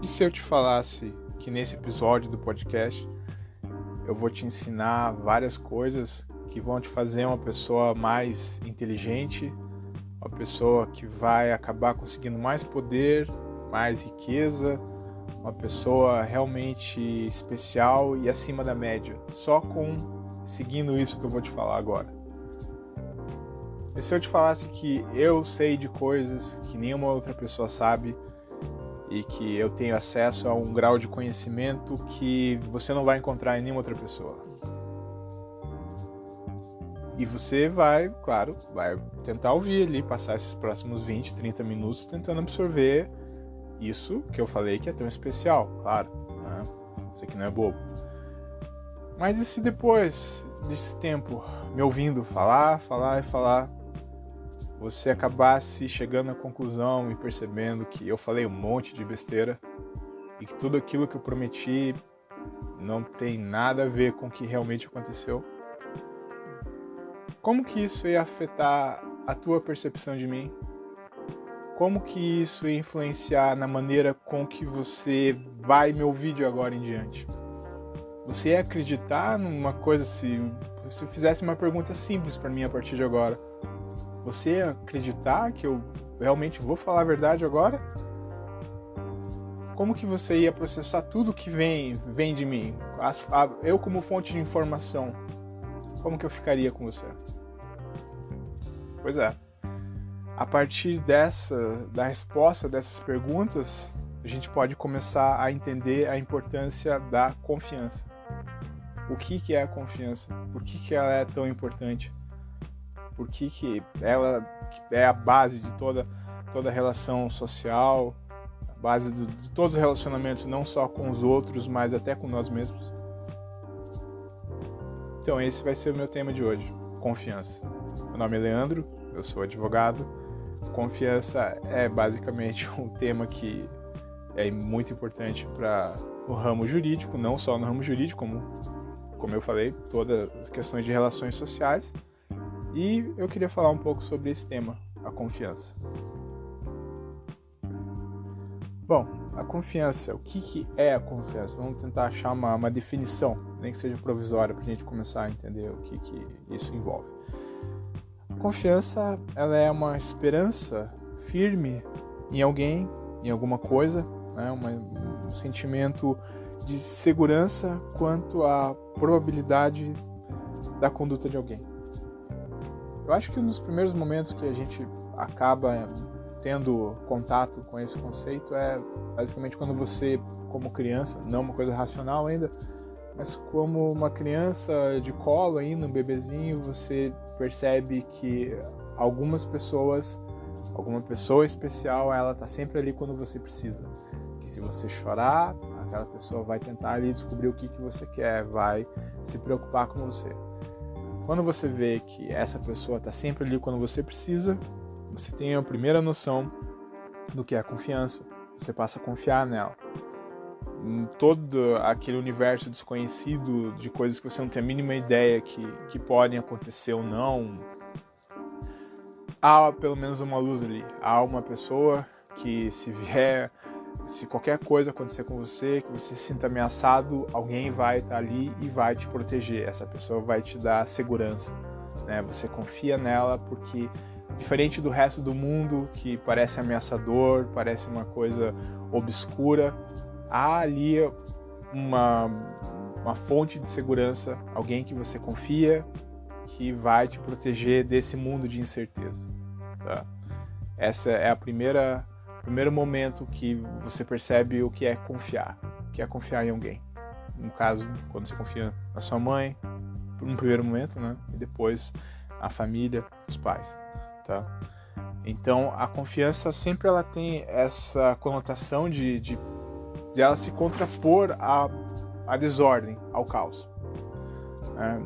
se eu te falasse que nesse episódio do podcast eu vou te ensinar várias coisas que vão te fazer uma pessoa mais inteligente, uma pessoa que vai acabar conseguindo mais poder, mais riqueza, uma pessoa realmente especial e acima da média, só seguindo isso que eu vou te falar agora. E se eu te falasse que eu sei de coisas que nenhuma outra pessoa sabe e que eu tenho acesso a um grau de conhecimento que você não vai encontrar em nenhuma outra pessoa? E você vai tentar ouvir ali, passar esses próximos 20, 30 minutos tentando absorver isso que eu falei que é tão especial, claro, né? Isso aqui não é bobo. Mas e se depois desse tempo, me ouvindo falar, você acabasse chegando à conclusão e percebendo que eu falei um monte de besteira e que tudo aquilo que eu prometi não tem nada a ver com o que realmente aconteceu? Como que isso ia afetar a tua percepção de mim? Como que isso ia influenciar na maneira com que você vai me ouvir de agora em diante? Você ia acreditar numa coisa, se eu fizesse uma pergunta simples para mim a partir de agora? Você ia acreditar que eu realmente vou falar a verdade agora? Como que você ia processar tudo que vem de mim? Eu como fonte de informação, como que eu ficaria com você? Pois é. A partir da resposta dessas perguntas, a gente pode começar a entender a importância da confiança. O que é a confiança? Por que ela é tão importante? Por que ela é a base de toda relação social, a base de todos os relacionamentos, não só com os outros, mas até com nós mesmos? Então esse vai ser o meu tema de hoje, confiança. Meu nome é Leandro, eu sou advogado. Confiança é basicamente um tema que é muito importante para o ramo jurídico, não só no ramo jurídico, como eu falei, todas as questões de relações sociais. E eu queria falar um pouco sobre esse tema, a confiança. Bom, a confiança, o que é a confiança? Vamos tentar achar uma definição, nem que seja provisória, para a gente começar a entender o que isso envolve. Confiança, ela é uma esperança firme em alguém, em alguma coisa, né? Um sentimento de segurança quanto à probabilidade da conduta de alguém. Eu acho que um dos primeiros momentos que a gente acaba tendo contato com esse conceito é basicamente quando você, como criança, não uma coisa racional ainda, mas como uma criança de colo ainda, um bebezinho, você percebe que alguma pessoa especial, ela tá sempre ali quando você precisa. Que se você chorar, aquela pessoa vai tentar ali descobrir o que você quer, vai se preocupar com você. Quando você vê que essa pessoa tá sempre ali quando você precisa, você tem a primeira noção do que é a confiança. Você passa a confiar nela. Em todo aquele universo desconhecido de coisas que você não tem a mínima ideia que podem acontecer ou não, há pelo menos uma luz ali. Há uma pessoa que se qualquer coisa acontecer com você, que você se sinta ameaçado, alguém vai estar ali e vai te proteger. Essa pessoa vai te dar segurança, né? Você confia nela porque, diferente do resto do mundo que parece ameaçador, parece uma coisa obscura, há ali uma fonte de segurança, alguém que você confia, que vai te proteger desse mundo de incerteza. Tá? Essa é o primeiro momento que você percebe o que é confiar em alguém. No caso, quando você confia na sua mãe, no primeiro momento, né? E depois a família, os pais. Tá? Então, a confiança sempre ela tem essa conotação de ela se contrapor à desordem, ao caos.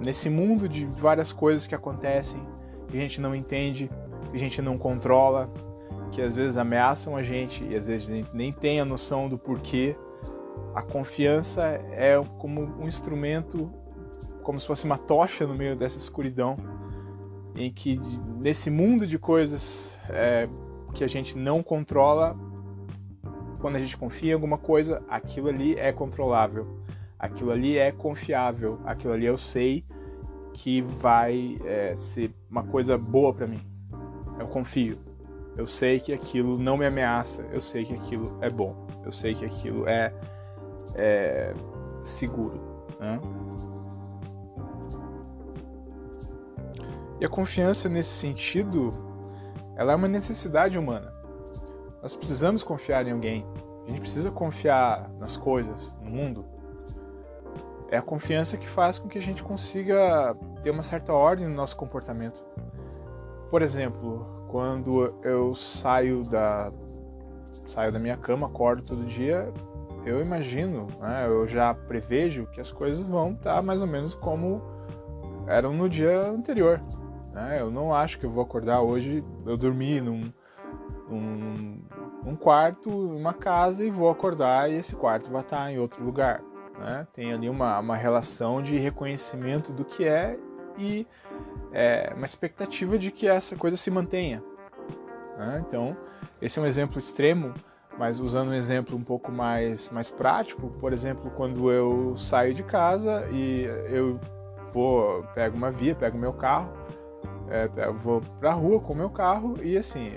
Nesse mundo de várias coisas que acontecem, que a gente não entende, que a gente não controla, que às vezes ameaçam a gente e às vezes a gente nem tem a noção do porquê, a confiança é como um instrumento, como se fosse uma tocha no meio dessa escuridão, em que nesse mundo de coisas que a gente não controla, quando a gente confia em alguma coisa, aquilo ali é controlável, aquilo ali é confiável, aquilo ali eu sei que vai ser uma coisa boa para mim. Eu confio. Eu sei que aquilo não me ameaça, eu sei que aquilo é bom, eu sei que aquilo é seguro, né? E a confiança nesse sentido, ela é uma necessidade humana. Nós precisamos confiar em alguém, a gente precisa confiar nas coisas, no mundo. É a confiança que faz com que a gente consiga ter uma certa ordem no nosso comportamento. Por exemplo, quando eu saio da minha cama, acordo todo dia, eu imagino, né, eu já prevejo que as coisas vão estar mais ou menos como eram no dia anterior. Né? Eu não acho que eu vou acordar hoje, eu dormi num quarto, numa casa, e vou acordar e esse quarto vai estar em outro lugar. Né? Tem ali uma relação de reconhecimento do que é e uma expectativa de que essa coisa se mantenha. Né? Então, esse é um exemplo extremo, mas usando um exemplo um pouco mais prático, por exemplo, quando eu saio de casa e eu pego uma via, pego meu carro, vou para a rua com o meu carro e assim,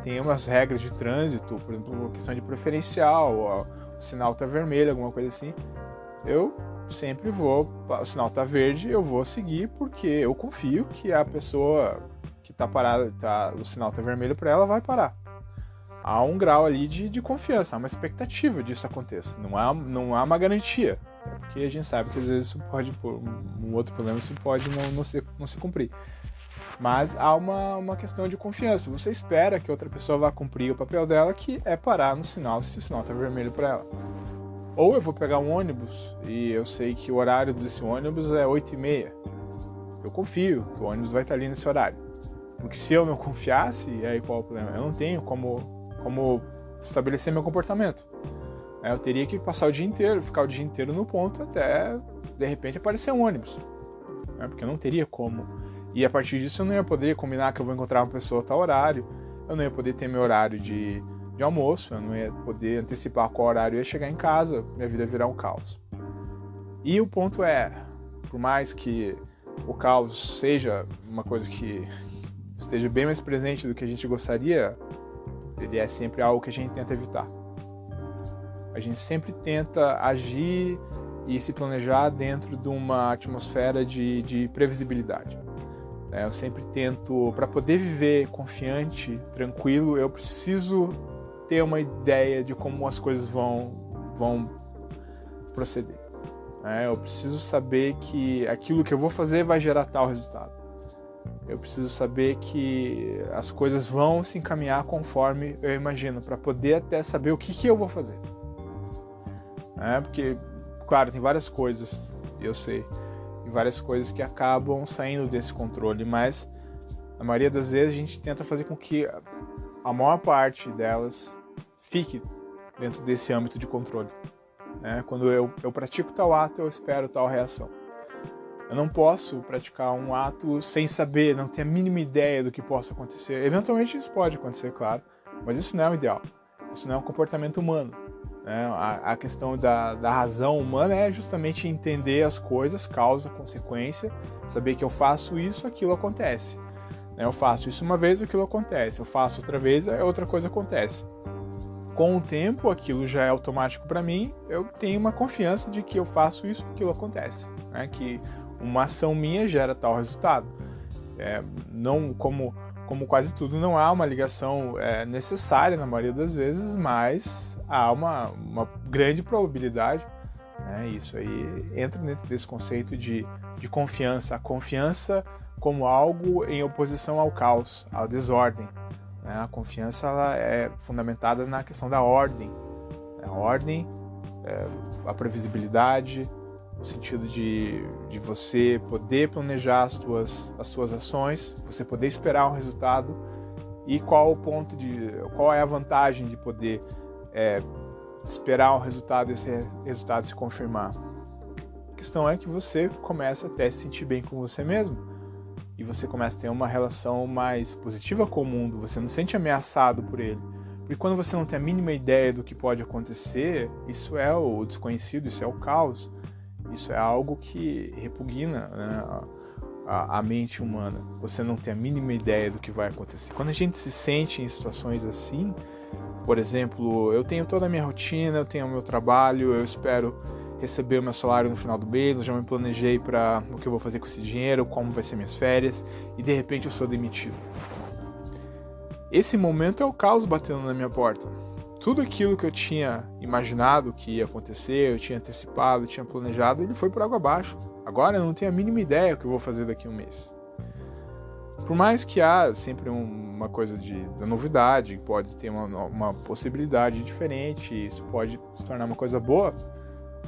tem umas regras de trânsito, por exemplo, questão de preferencial, o sinal está vermelho, alguma coisa assim, eu sempre o sinal está verde, eu vou seguir porque eu confio que a pessoa que está parada, o sinal está vermelho para ela, vai parar. Há um grau ali de confiança, há uma expectativa disso aconteça, não há uma garantia, porque a gente sabe que às vezes isso pode, por um outro problema, isso pode não se cumprir. Mas há uma questão de confiança. Você espera que outra pessoa vá cumprir o papel dela, que é parar no sinal, se o sinal está vermelho para ela. Ou eu vou pegar um ônibus e eu sei que o horário desse ônibus é 8h30. Eu confio que o ônibus vai estar ali nesse horário. Porque se eu não confiasse, aí qual é o problema? Eu não tenho como estabelecer meu comportamento. Eu teria que passar o dia inteiro, ficar o dia inteiro no ponto até, de repente, aparecer um ônibus. Porque eu não teria como. E a partir disso eu não ia poder combinar que eu vou encontrar uma pessoa a tal horário, eu não ia poder ter meu horário de almoço, eu não ia poder antecipar qual horário eu ia chegar em casa, minha vida ia virar um caos. E o ponto por mais que o caos seja uma coisa que esteja bem mais presente do que a gente gostaria, ele é sempre algo que a gente tenta evitar. A gente sempre tenta agir e se planejar dentro de uma atmosfera de previsibilidade. Eu sempre tento, para poder viver confiante, tranquilo, eu preciso ter uma ideia de como as coisas vão proceder. Eu preciso saber que aquilo que eu vou fazer vai gerar tal resultado. Eu preciso saber que as coisas vão se encaminhar conforme eu imagino, para poder até saber o que eu vou fazer. Porque, claro, tem várias coisas, eu sei, e várias coisas que acabam saindo desse controle, mas na maioria das vezes a gente tenta fazer com que a maior parte delas fique dentro desse âmbito de controle. Quando eu pratico tal ato, eu espero tal reação. Eu não posso praticar um ato sem saber, não ter a mínima ideia do que possa acontecer. Eventualmente isso pode acontecer, claro, mas isso não é o ideal. Isso não é um comportamento humano. A questão da razão humana é justamente entender as coisas, causa, consequência, saber que eu faço isso, aquilo acontece. Eu faço isso uma vez, aquilo acontece. Eu faço outra vez, outra coisa acontece. Com o tempo, aquilo já é automático para mim, eu tenho uma confiança de que eu faço isso, aquilo acontece. Que uma ação minha gera tal resultado. Não, como quase tudo, não há uma ligação necessária na maioria das vezes, mas há uma grande probabilidade. Isso aí entra dentro desse conceito de confiança. A confiança como algo em oposição ao caos, à desordem. A confiança ela é fundamentada na questão da ordem. A ordem, a previsibilidade, no sentido de você poder planejar as suas ações, você poder esperar um resultado e qual é a vantagem de poder esperar um resultado e esse resultado se confirmar. A questão é que você começa até a se sentir bem com você mesmo e você começa a ter uma relação mais positiva com o mundo, você não se sente ameaçado por ele, Porque quando você não tem a mínima ideia do que pode acontecer, isso é o desconhecido, isso é o caos, isso é algo que repugna, né, a mente humana. Você não tem a mínima ideia do que vai acontecer. Quando a gente se sente em situações assim, por exemplo, eu tenho toda a minha rotina, eu tenho o meu trabalho, eu espero receber o meu salário no final do mês, eu já me planejei para o que eu vou fazer com esse dinheiro, como vai ser minhas férias, e de repente eu sou demitido. Esse momento é o caos batendo na minha porta. Tudo aquilo que eu tinha imaginado que ia acontecer, eu tinha antecipado, tinha planejado, ele foi por água abaixo. Agora eu não tenho a mínima ideia do que eu vou fazer daqui a um mês. Por mais que há sempre uma coisa da novidade, pode ter uma possibilidade diferente, isso pode se tornar uma coisa boa,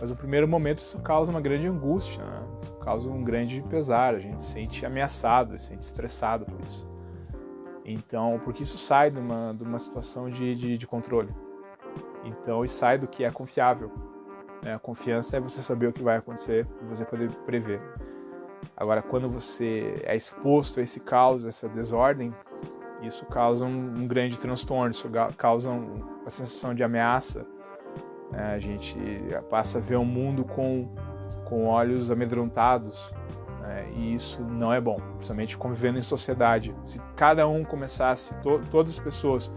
mas no primeiro momento isso causa uma grande angústia, né? Isso causa um grande pesar, a gente se sente ameaçado, se sente estressado por isso. Então, porque isso sai de uma situação de controle. Então, isso sai do que é confiável. Né? A confiança é você saber o que vai acontecer e você poder prever. Agora, quando você é exposto a esse caos, a essa desordem, isso causa um grande transtorno, isso causa uma sensação de ameaça. A gente passa a ver o mundo com olhos amedrontados. E isso não é bom, principalmente convivendo em sociedade. Se cada um começasse, todas as pessoas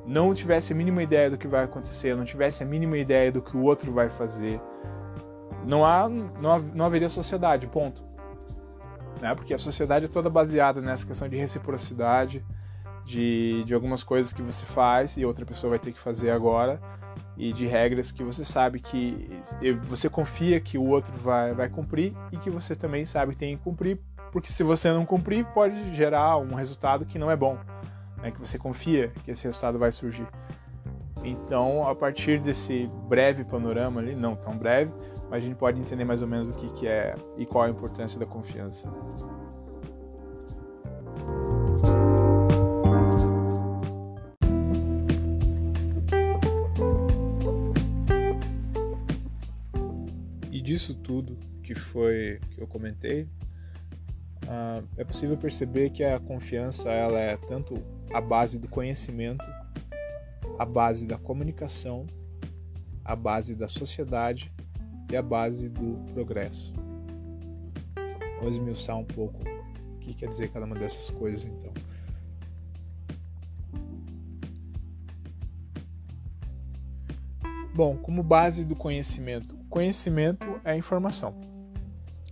não tivessem a mínima ideia do que vai acontecer, não tivessem a mínima ideia do que o outro vai fazer, não haveria sociedade, ponto. Porque a sociedade é toda baseada nessa questão de reciprocidade, de algumas coisas que você faz e outra pessoa vai ter que fazer agora, e de regras que você sabe que você confia que o outro vai cumprir e que você também sabe que tem que cumprir, porque se você não cumprir pode gerar um resultado que não é bom, né? Que você confia que esse resultado vai surgir. Então, a partir desse breve panorama ali, não tão breve, mas a gente pode entender mais ou menos o que é e qual a importância da confiança. Disso tudo que eu comentei, é possível perceber que a confiança ela é tanto a base do conhecimento, a base da comunicação, a base da sociedade e a base do progresso. Vamos esmiuçar um pouco o que quer dizer cada uma dessas coisas, então. Bom, como base do conhecimento, conhecimento é informação.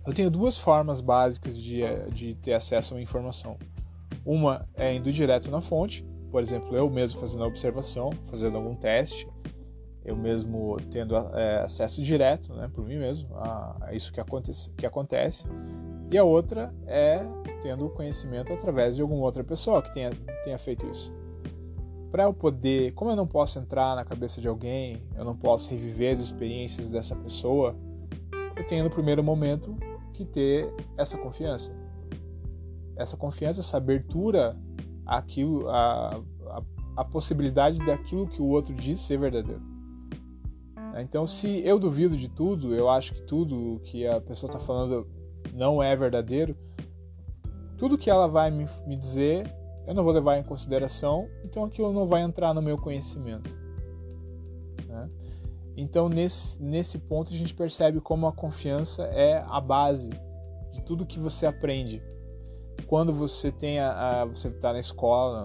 Eu tenho duas formas básicas de ter acesso a uma informação. Uma é indo direto na fonte, por exemplo, eu mesmo fazendo a observação, fazendo algum teste, eu mesmo tendo acesso direto, né, por mim mesmo, a isso que acontece. E a outra é tendo conhecimento através de alguma outra pessoa que tenha feito isso. Para eu poder, como eu não posso entrar na cabeça de alguém, eu não posso reviver as experiências dessa pessoa, eu tenho no primeiro momento que ter essa confiança. Essa confiança, essa abertura àquilo, a possibilidade daquilo que o outro diz ser verdadeiro. Então, se eu duvido de tudo, eu acho que tudo que a pessoa está falando não é verdadeiro, tudo que ela vai me dizer eu não vou levar em consideração, então aquilo não vai entrar no meu conhecimento. Né? Então, nesse ponto, a gente percebe como a confiança é a base de tudo que você aprende. Quando você você está na escola,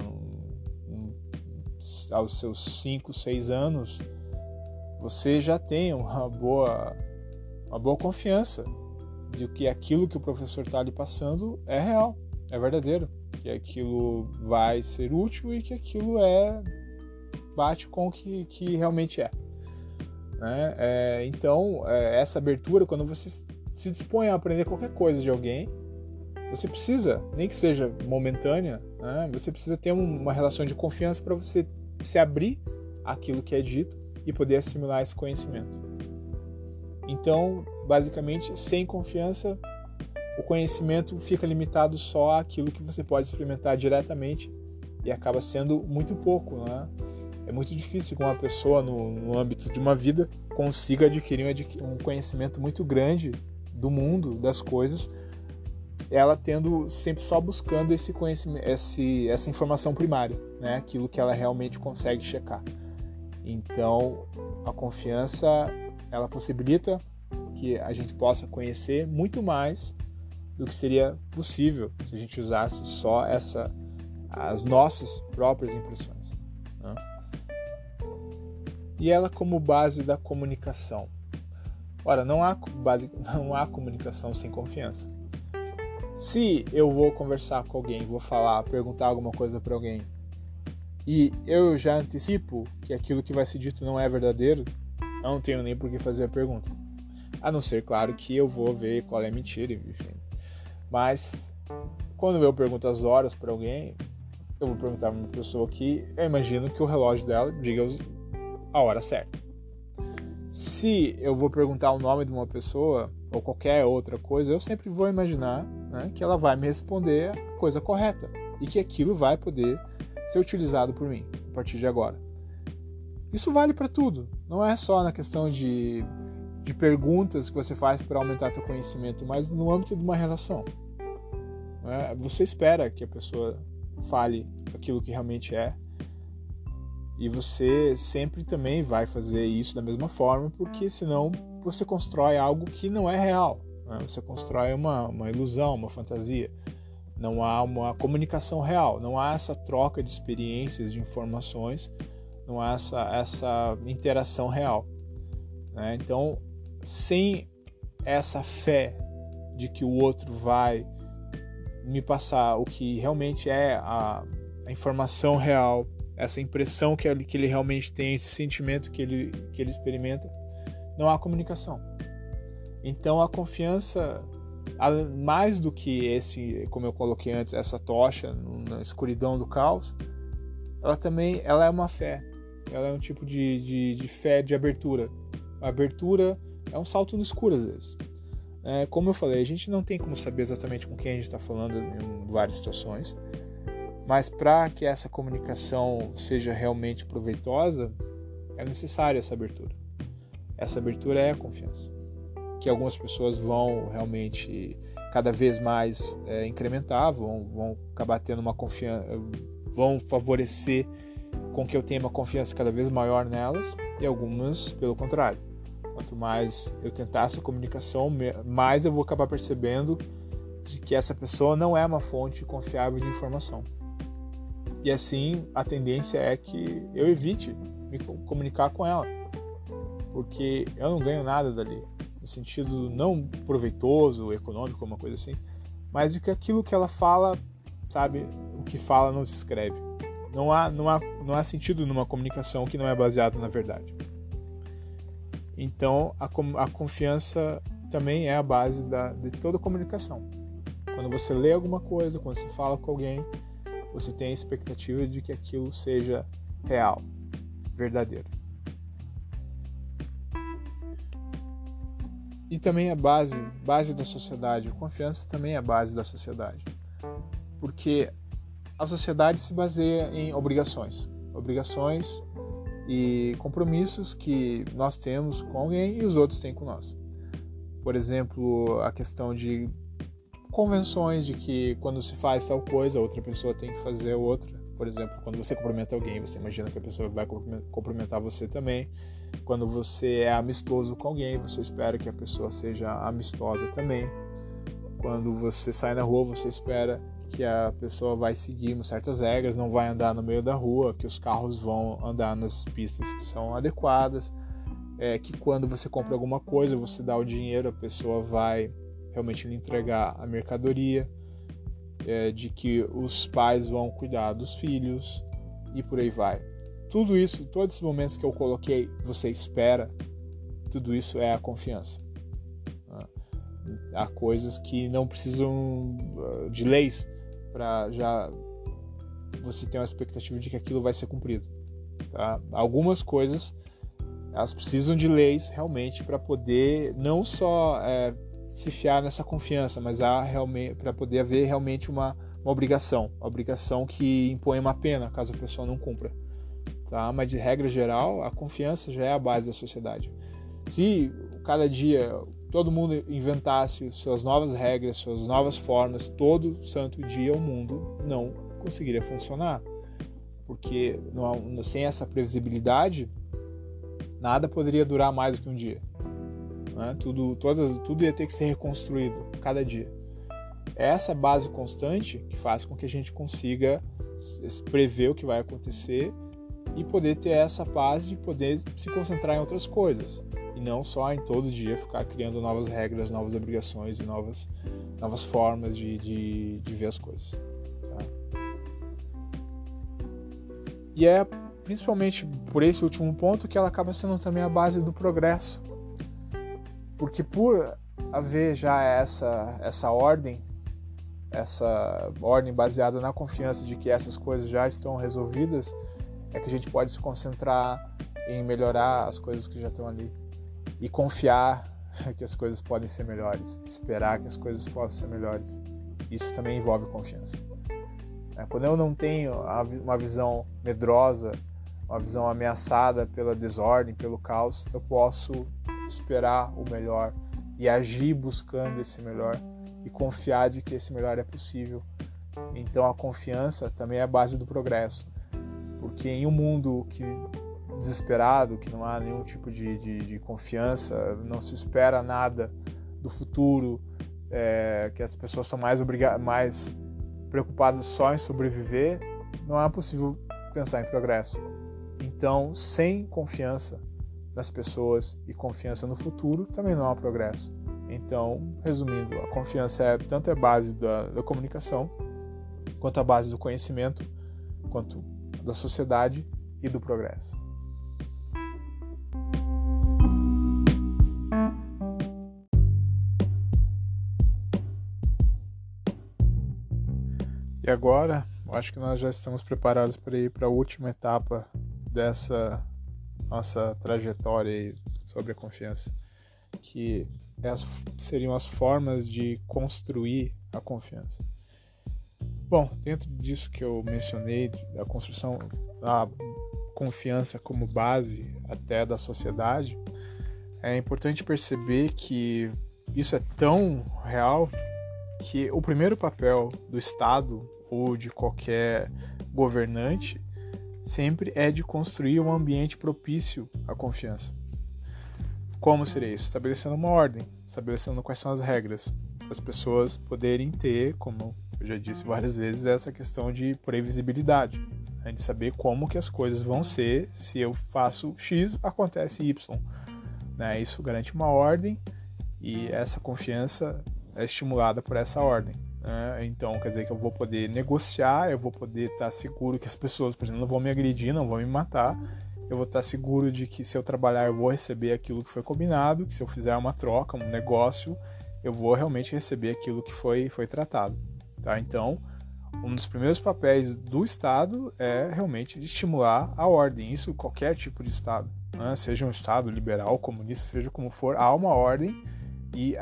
aos seus 5, 6 anos, você já tem uma boa confiança de que aquilo que o professor está lhe passando é real, é verdadeiro. Que aquilo vai ser útil e que aquilo bate com o que realmente é. Né? Então, essa abertura, quando você se dispõe a aprender qualquer coisa de alguém, você precisa, nem que seja momentânea, né? Você precisa ter uma relação de confiança para você se abrir àquilo que é dito e poder assimilar esse conhecimento. Então, basicamente, sem confiança, o conhecimento fica limitado só àquilo que você pode experimentar diretamente e acaba sendo muito pouco, né? É muito difícil que uma pessoa, no âmbito de uma vida, consiga adquirir um conhecimento muito grande do mundo, das coisas, ela tendo sempre só buscando esse conhecimento, essa informação primária, né? Aquilo que ela realmente consegue checar. Então, a confiança, ela possibilita que a gente possa conhecer muito mais do que seria possível se a gente usasse só as nossas próprias impressões, né? E ela como base da comunicação. Ora, não há comunicação sem confiança. Se eu vou conversar com alguém, vou perguntar alguma coisa para alguém, e eu já antecipo que aquilo que vai ser dito não é verdadeiro, eu não tenho nem por que fazer a pergunta. A não ser, claro, que eu vou ver qual é a mentira, enfim. Mas, quando eu pergunto as horas para alguém, eu vou perguntar para uma pessoa que eu imagino que o relógio dela diga a hora certa. Se eu vou perguntar o nome de uma pessoa, ou qualquer outra coisa, eu sempre vou imaginar, né, que ela vai me responder a coisa correta, e que aquilo vai poder ser utilizado por mim, a partir de agora. Isso vale para tudo, não é só na questão de perguntas que você faz para aumentar seu conhecimento, mas no âmbito de uma relação. Você espera que a pessoa fale aquilo que realmente é, e você sempre também vai fazer isso da mesma forma, porque senão você constrói algo que não é real, né? Você constrói uma ilusão, uma fantasia. Não há uma comunicação real, não há essa troca de experiências, de informações, não há essa interação real, né? Então, sem essa fé de que o outro vai me passar o que realmente é a informação real, essa impressão que ele realmente tem, esse sentimento que ele experimenta, não há comunicação. Então a confiança, mais do que como eu coloquei antes, essa tocha na escuridão do caos, ela é uma fé, ela é um tipo de fé de abertura. A abertura é um salto no escuro às vezes. Como eu falei, a gente não tem como saber exatamente com quem a gente está falando em várias situações, mas para que essa comunicação seja realmente proveitosa, é necessária essa abertura. Essa abertura é a confiança, que algumas pessoas vão realmente cada vez mais incrementar, vão acabar tendo uma confiança, vão favorecer com que eu tenha uma confiança cada vez maior nelas, e algumas pelo contrário. Quanto mais eu tentar essa comunicação, mais eu vou acabar percebendo de que essa pessoa não é uma fonte confiável de informação. E assim, a tendência é que eu evite me comunicar com ela, porque eu não ganho nada dali, no sentido não proveitoso, econômico, uma coisa assim, mas de que aquilo que ela fala, sabe, o que fala não se escreve. Não há sentido numa comunicação que não é baseada na verdade. Então, a confiança também é a base de toda comunicação. Quando você lê alguma coisa, quando você fala com alguém, você tem a expectativa de que aquilo seja real, verdadeiro. E também a base da sociedade. A confiança também é a base da sociedade. Porque a sociedade se baseia em obrigações e compromissos que nós temos com alguém e os outros têm com nós. Por exemplo, a questão de convenções de que quando se faz tal coisa, a outra pessoa tem que fazer outra. Por exemplo, quando você cumprimenta alguém, você imagina que a pessoa vai cumprimentar você também. Quando você é amistoso com alguém, você espera que a pessoa seja amistosa também. Quando você sai na rua, você espera que a pessoa vai seguir certas regras, não vai andar no meio da rua, que os carros vão andar nas pistas que são adequadas, que quando você compra alguma coisa, você dá o dinheiro, a pessoa vai realmente lhe entregar a mercadoria, de que os pais vão cuidar dos filhos e por aí vai. Tudo isso, todos esses momentos que eu coloquei, você espera, tudo isso é a confiança. Há coisas que não precisam de leis para já você ter uma expectativa de que aquilo vai ser cumprido. Tá? Algumas coisas, elas precisam de leis realmente para poder não só se fiar nessa confiança, mas para poder haver realmente uma obrigação que impõe uma pena caso a pessoa não cumpra. Tá? Mas de regra geral, a confiança já é a base da sociedade. Se cada dia todo mundo inventasse suas novas regras, suas novas formas, todo santo dia o mundo não conseguiria funcionar. Porque sem essa previsibilidade, nada poderia durar mais do que um dia. Né? Tudo ia ter que ser reconstruído cada dia. É essa base constante que faz com que a gente consiga prever o que vai acontecer e poder ter essa paz de poder se concentrar em outras coisas. E não só em todo dia ficar criando novas regras, novas obrigações e novas formas de ver as coisas. Tá? E é principalmente por esse último ponto que ela acaba sendo também a base do progresso. Porque por haver já essa ordem baseada na confiança de que essas coisas já estão resolvidas, é que a gente pode se concentrar em melhorar as coisas que já estão ali e confiar que as coisas podem ser melhores, esperar que as coisas possam ser melhores. Isso também envolve confiança. Quando eu não tenho uma visão medrosa, uma visão ameaçada pela desordem, pelo caos, eu posso esperar o melhor e agir buscando esse melhor e confiar de que esse melhor é possível. Então a confiança também é a base do progresso, porque em um mundo desesperado, que não há nenhum tipo de confiança, não se espera nada do futuro, que as pessoas são mais preocupadas só em sobreviver, não é possível pensar em progresso. Então, sem confiança nas pessoas e confiança no futuro, também não há progresso. Então, resumindo, a confiança tanto é a base da comunicação, quanto a base do conhecimento, quanto da sociedade e do progresso. E agora, eu acho que nós já estamos preparados para ir para a última etapa dessa nossa trajetória aí sobre a confiança, que seriam as formas de construir a confiança. Bom, dentro disso que eu mencionei, da construção da confiança como base até da sociedade, é importante perceber que isso é tão real que o primeiro papel do Estado ou de qualquer governante sempre é de construir um ambiente propício à confiança. Como seria isso? Estabelecendo uma ordem, estabelecendo quais são as regras, para as pessoas poderem ter, como eu já disse várias vezes, essa questão de previsibilidade, né? De saber como que as coisas vão ser, se eu faço X, acontece Y. Né? Isso garante uma ordem e essa confiança é estimulada por essa ordem. Né? Então, quer dizer que eu vou poder negociar, eu vou poder estar seguro que as pessoas, por exemplo, não vão me agredir, não vão me matar. Eu vou estar seguro de que se eu trabalhar eu vou receber aquilo que foi combinado, que se eu fizer uma troca, um negócio, eu vou realmente receber aquilo que foi tratado. Tá? Então, um dos primeiros papéis do Estado é realmente de estimular a ordem. Isso qualquer tipo de Estado, né? Seja um Estado liberal, comunista, seja como for, há uma ordem e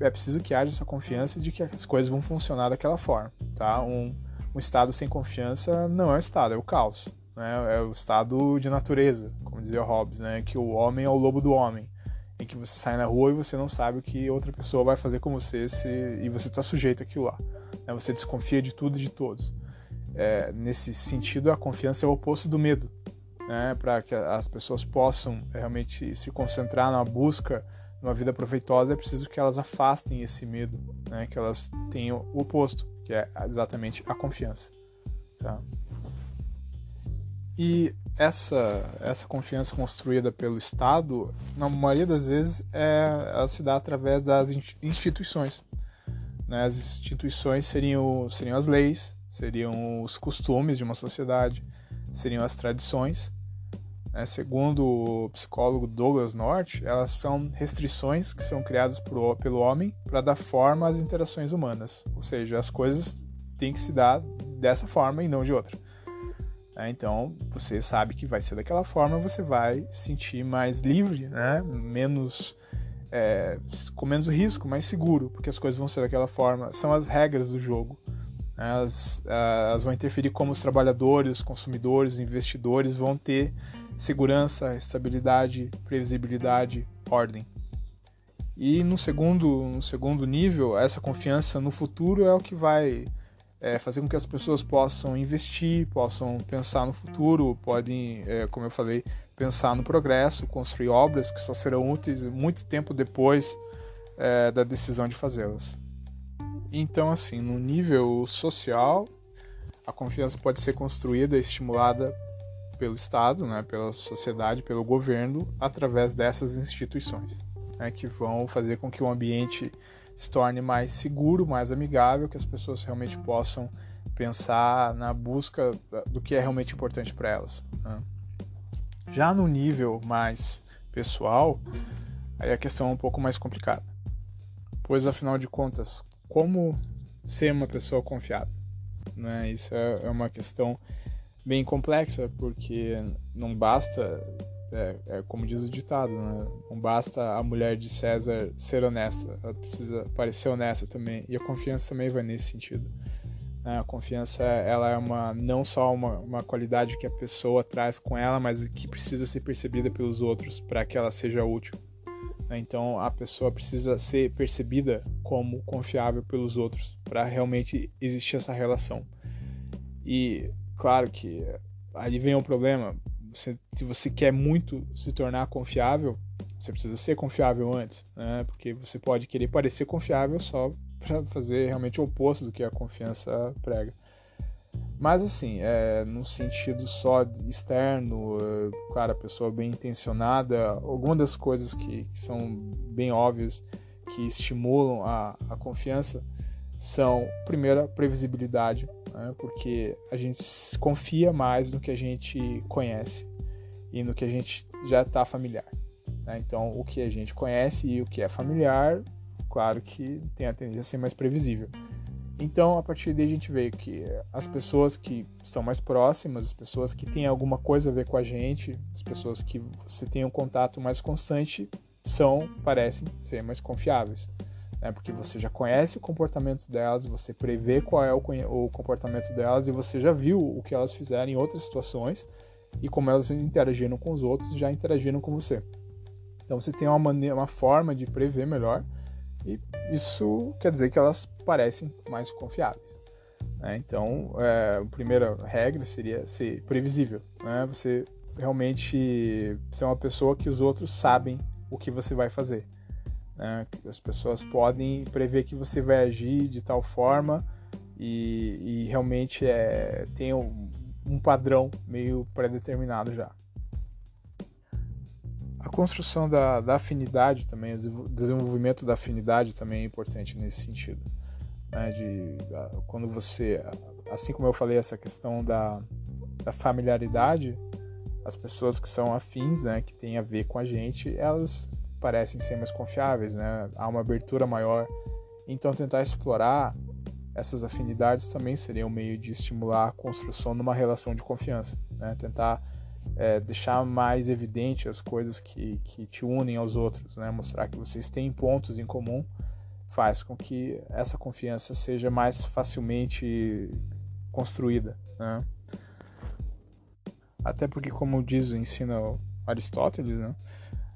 é preciso que haja essa confiança de que as coisas vão funcionar daquela forma. Tá? Um Estado sem confiança não é um Estado, é o caos. Né? É o estado de natureza, como dizia Hobbes, né? Que o homem é o lobo do homem, em que você sai na rua e você não sabe o que outra pessoa vai fazer com você e você está sujeito àquilo lá. Né? Você desconfia de tudo e de todos. Nesse sentido, a confiança é o oposto do medo. Né? Para que as pessoas possam realmente se concentrar na busca de uma vida proveitosa, é preciso que elas afastem esse medo, né? Que elas tenham o oposto, que é exatamente a confiança. Tá? E essa confiança construída pelo Estado, na maioria das vezes, ela se dá através das instituições. Né? As instituições seriam as leis, seriam os costumes de uma sociedade, seriam as tradições. Né? Segundo o psicólogo Douglas North, elas são restrições que são criadas pelo homem para dar forma às interações humanas. Ou seja, as coisas têm que se dar dessa forma e não de outra. Então, você sabe que vai ser daquela forma, você vai se sentir mais livre, né? Com menos risco, mais seguro, porque as coisas vão ser daquela forma. São as regras do jogo. Né? Elas vão interferir como os trabalhadores, os consumidores, os investidores vão ter segurança, estabilidade, previsibilidade, ordem. E no segundo nível, essa confiança no futuro é o que vai fazer com que as pessoas possam investir, possam pensar no futuro, podem, como eu falei, pensar no progresso, construir obras que só serão úteis muito tempo depois da decisão de fazê-las. Então, assim, no nível social, a confiança pode ser construída e estimulada pelo Estado, né, pela sociedade, pelo governo, através dessas instituições, né, que vão fazer com que o ambiente se torne mais seguro, mais amigável, que as pessoas realmente possam pensar na busca do que é realmente importante para elas, né. Já no nível mais pessoal, aí a questão é um pouco mais complicada, pois afinal de contas, como ser uma pessoa confiável, né? Isso é uma questão bem complexa, porque não basta, como diz o ditado, né? Não basta a mulher de César ser honesta, ela precisa parecer honesta também, e a confiança também vai nesse sentido. A confiança, ela é não só uma qualidade que a pessoa traz com ela, mas que precisa ser percebida pelos outros para que ela seja útil. Então a pessoa precisa ser percebida como confiável pelos outros para realmente existir essa relação. E claro que aí vem o problema, se você quer muito se tornar confiável, você precisa ser confiável antes, né? Porque você pode querer parecer confiável só para fazer realmente o oposto do que a confiança prega. Mas assim, no sentido só externo, claro, a pessoa bem intencionada, algumas das coisas que são bem óbvias, que estimulam a confiança, são, primeiro, a previsibilidade, né, porque a gente confia mais no que a gente conhece e no que a gente já está familiar, né? Então, o que a gente conhece e o que é familiar, claro que tem a tendência a ser mais previsível. Então, a partir daí a gente vê que as pessoas que estão mais próximas, as pessoas que têm alguma coisa a ver com a gente, as pessoas que você tem um contato mais constante, parecem ser mais confiáveis, né? Porque você já conhece o comportamento delas, você prevê qual é o comportamento delas e você já viu o que elas fizeram em outras situações e como elas interagiram com os outros e já interagiram com você. Então, você tem uma forma de prever melhor. E isso quer dizer que elas parecem mais confiáveis, né? Então, a primeira regra seria ser previsível, né? Você realmente ser uma pessoa que os outros sabem o que você vai fazer, né? As pessoas podem prever que você vai agir de tal forma e realmente tem um padrão meio pré-determinado já. A construção da afinidade também, o desenvolvimento da afinidade também é importante nesse sentido, né? Quando você, assim como eu falei, essa questão da familiaridade, as pessoas que são afins, né, que têm a ver com a gente, elas parecem ser mais confiáveis, né? Há uma abertura maior. Então, tentar explorar essas afinidades também seria um meio de estimular a construção de uma relação de confiança, né? Tentar deixar mais evidente as coisas que te unem aos outros, né? Mostrar que vocês têm pontos em comum faz com que essa confiança seja mais facilmente construída, né? Até porque, como diz o ensino Aristóteles, né,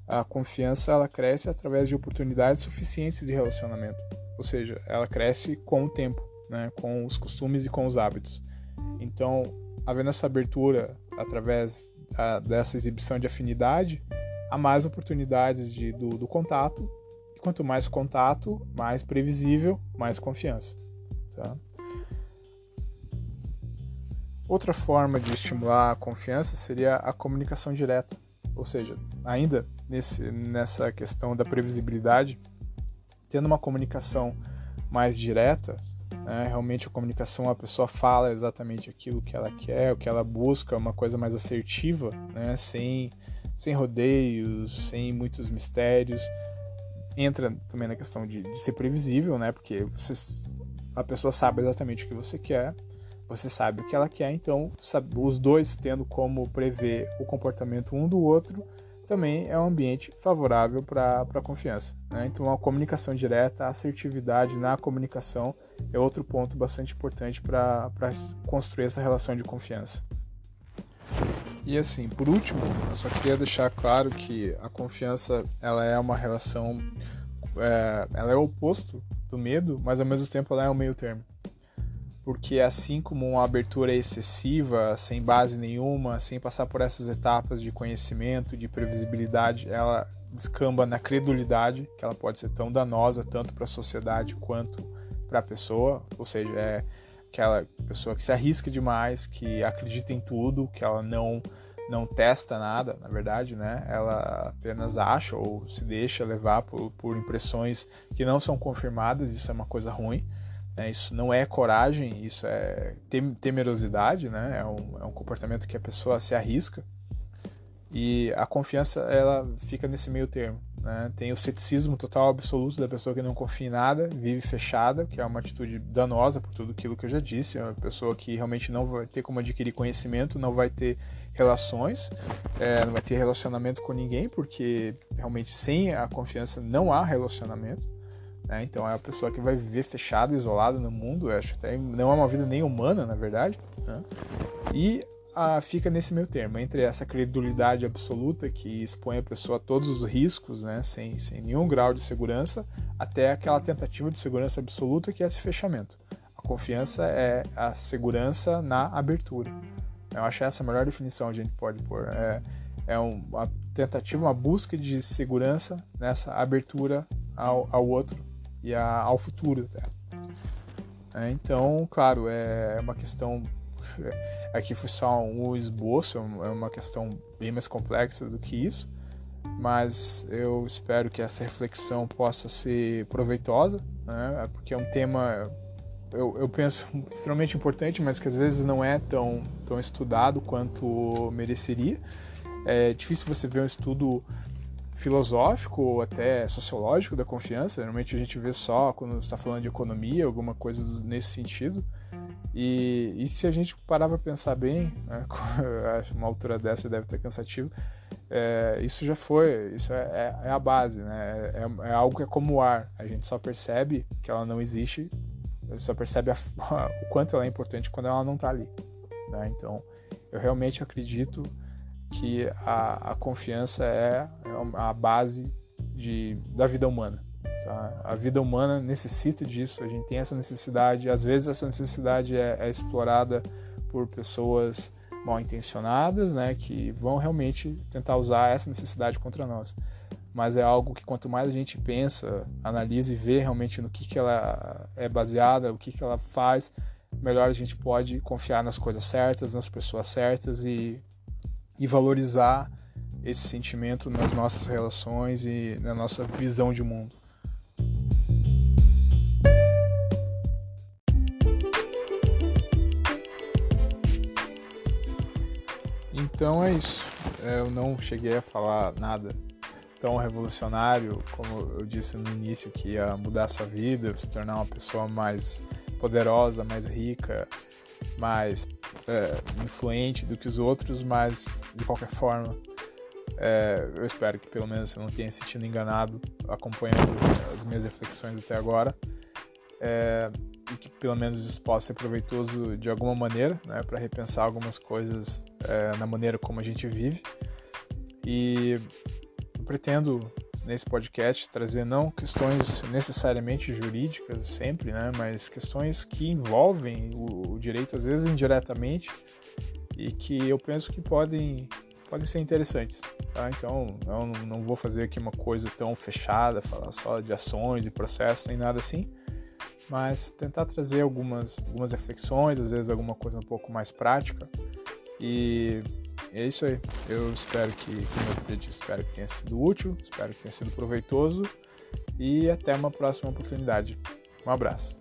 a confiança ela cresce através de oportunidades suficientes de relacionamento, ou seja, ela cresce com o tempo, né, com os costumes e com os hábitos. Então, havendo essa abertura através dessa exibição de afinidade, há mais oportunidades do contato, e quanto mais contato, mais previsível, mais confiança, tá? Outra forma de estimular a confiança seria a comunicação direta, ou seja, ainda nessa questão da previsibilidade, tendo uma comunicação mais direta, realmente a comunicação, a pessoa fala exatamente aquilo que ela quer, o que ela busca, uma coisa mais assertiva, né? Sem rodeios, sem muitos mistérios. Entra também na questão de ser previsível, né? Porque a pessoa sabe exatamente o que você quer, você sabe o que ela quer, então os dois tendo como prever o comportamento um do outro, também é um ambiente favorável para a confiança, né? Então, a comunicação direta, a assertividade na comunicação é outro ponto bastante importante para construir essa relação de confiança. E assim, por último, eu só queria deixar claro que a confiança ela é uma relação ela é o oposto do medo, mas ao mesmo tempo ela é o meio termo. Porque assim como uma abertura excessiva, sem base nenhuma, sem passar por essas etapas de conhecimento, de previsibilidade, ela descamba na credulidade, que ela pode ser tão danosa tanto para a sociedade quanto para a pessoa, ou seja, é aquela pessoa que se arrisca demais, que acredita em tudo, que ela não testa nada, na verdade, né? Ela apenas acha ou se deixa levar por impressões que não são confirmadas. Isso é uma coisa ruim, né? Isso não é coragem, isso é temerosidade, né? É um comportamento que a pessoa se arrisca. E a confiança, ela fica nesse meio termo, né? Tem o ceticismo total absoluto da pessoa que não confia em nada, vive fechada, que é uma atitude danosa por tudo aquilo que eu já disse. É uma pessoa que realmente não vai ter como adquirir conhecimento, não vai ter relações, não vai ter relacionamento com ninguém, porque realmente sem a confiança não há relacionamento, né? Então é a pessoa que vai viver fechada, isolada no mundo. Acho que até não é uma vida nem humana, na verdade, né? E fica nesse meio termo, entre essa credulidade absoluta que expõe a pessoa a todos os riscos, né, sem nenhum grau de segurança, até aquela tentativa de segurança absoluta, que é esse fechamento. A confiança é a segurança na abertura. Eu acho essa a melhor definição que a gente pode pôr. Uma tentativa, uma busca de segurança nessa abertura ao outro e ao futuro até. Então, claro, é uma questão... Aqui foi só um esboço, é uma questão bem mais complexa do que isso, mas eu espero que essa reflexão possa ser proveitosa, né? Porque é um tema, eu penso, extremamente importante, mas que às vezes não é tão estudado quanto mereceria. É difícil você ver um estudo filosófico ou até sociológico da confiança. Normalmente a gente vê só quando está falando de economia, alguma coisa nesse sentido. E se a gente parar para pensar bem, né, uma altura dessa já deve estar cansativo, isso é a base, né? É algo que é como o ar, a gente só percebe que ela não existe, só percebe o quanto ela é importante quando ela não está ali, né? Então eu realmente acredito que a confiança é a base da vida humana. Tá? A vida humana necessita disso, a gente tem essa necessidade. Às vezes essa necessidade é explorada por pessoas mal intencionadas, né, que vão realmente tentar usar essa necessidade contra nós. Mas é algo que quanto mais a gente pensa, analisa e vê realmente no que ela é baseada, o que ela faz, melhor a gente pode confiar nas coisas certas, nas pessoas certas e valorizar esse sentimento nas nossas relações e na nossa visão de mundo. Então é isso. Eu não cheguei a falar nada tão revolucionário, como eu disse no início, que ia mudar a sua vida, se tornar uma pessoa mais poderosa, mais rica, mais influente do que os outros, mas de qualquer forma, eu espero que pelo menos você não tenha se sentido enganado acompanhando as minhas reflexões até agora, e que pelo menos isso possa ser proveitoso de alguma maneira, né, para repensar algumas coisas na maneira como a gente vive. E eu pretendo nesse podcast trazer não questões necessariamente jurídicas sempre, né, mas questões que envolvem o direito, às vezes indiretamente, e que eu penso que podem ser interessantes, tá? Então eu não vou fazer aqui uma coisa tão fechada, falar só de ações e processos, nem nada assim, mas tentar trazer algumas reflexões, às vezes alguma coisa um pouco mais prática. E é isso aí. Eu espero como eu disse, espero que tenha sido útil, espero que tenha sido proveitoso, e até uma próxima oportunidade. Um abraço.